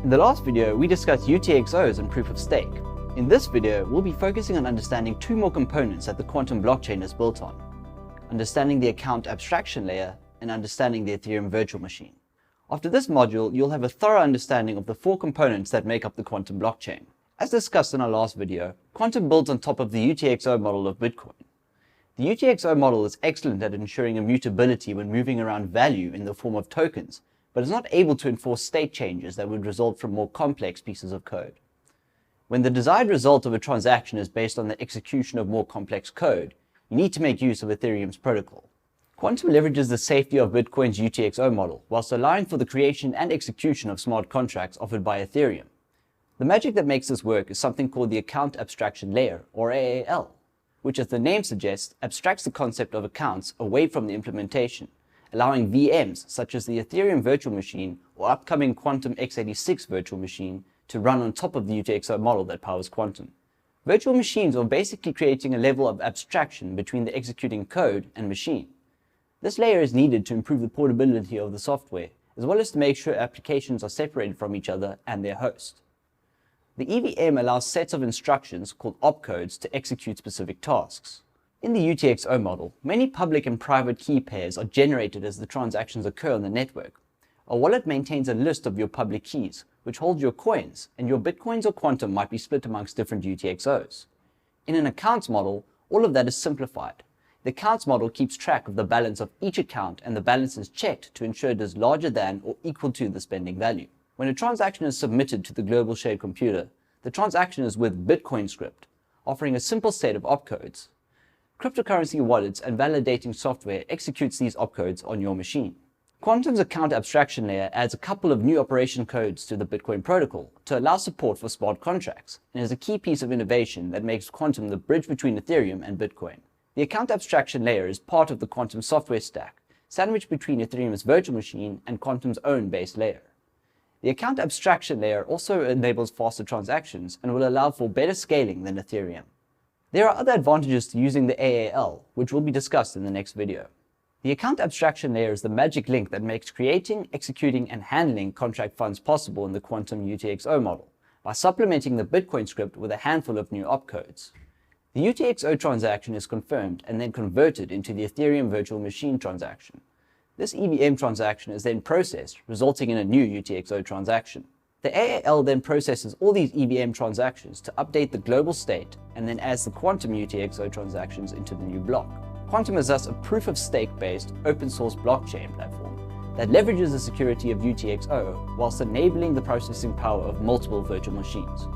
In the last video, we discussed UTXOs and proof of stake. In this video, we'll be focusing on understanding two more components that the Qtum blockchain is built on: understanding the account abstraction layer and understanding the Ethereum virtual machine. After this module, you'll have a thorough understanding of the four components that make up the Qtum blockchain. As discussed in our last video, Qtum builds on top of the UTXO model of Bitcoin. The UTXO model is excellent at ensuring immutability when moving around value in the form of tokens, but is not able to enforce state changes that would result from more complex pieces of code. When the desired result of a transaction is based on the execution of more complex code, you need to make use of Ethereum's protocol. Qtum leverages the safety of Bitcoin's UTXO model, whilst allowing for the creation and execution of smart contracts offered by Ethereum. The magic that makes this work is something called the account abstraction layer, or AAL, which, as the name suggests, abstracts the concept of accounts away from the implementation, allowing VMs such as the Ethereum virtual machine or upcoming Qtum x86 virtual machine to run on top of the UTXO model that powers Qtum. Virtual machines are basically creating a level of abstraction between the executing code and machine. This layer is needed to improve the portability of the software, as well as to make sure applications are separated from each other and their host. The EVM allows sets of instructions called opcodes to execute specific tasks. In the UTXO model, many public and private key pairs are generated as the transactions occur on the network. A wallet maintains a list of your public keys, which holds your coins, and your bitcoins or Qtum might be split amongst different UTXOs. In an accounts model, all of that is simplified. The accounts model keeps track of the balance of each account, and the balance is checked to ensure it is larger than or equal to the spending value. When a transaction is submitted to the global shared computer, the transaction is with Bitcoin script, offering a simple set of opcodes. Cryptocurrency wallets and validating software executes these opcodes on your machine. Qtum's account abstraction layer adds a couple of new operation codes to the Bitcoin protocol to allow support for smart contracts, and is a key piece of innovation that makes Qtum the bridge between Ethereum and Bitcoin. The account abstraction layer is part of the Qtum software stack, sandwiched between Ethereum's virtual machine and Qtum's own base layer. The account abstraction layer also enables faster transactions and will allow for better scaling than Ethereum. There are other advantages to using the AAL, which will be discussed in the next video. The account abstraction layer is the magic link that makes creating, executing, and handling contract funds possible in the Qtum UTXO model, by supplementing the Bitcoin script with a handful of new opcodes. The UTXO transaction is confirmed and then converted into the Ethereum virtual machine transaction. This EVM transaction is then processed, resulting in a new UTXO transaction. The AAL then processes all these EVM transactions to update the global state and then adds the Qtum UTXO transactions into the new block. Qtum is thus a proof-of-stake based open-source blockchain platform that leverages the security of UTXO whilst enabling the processing power of multiple virtual machines.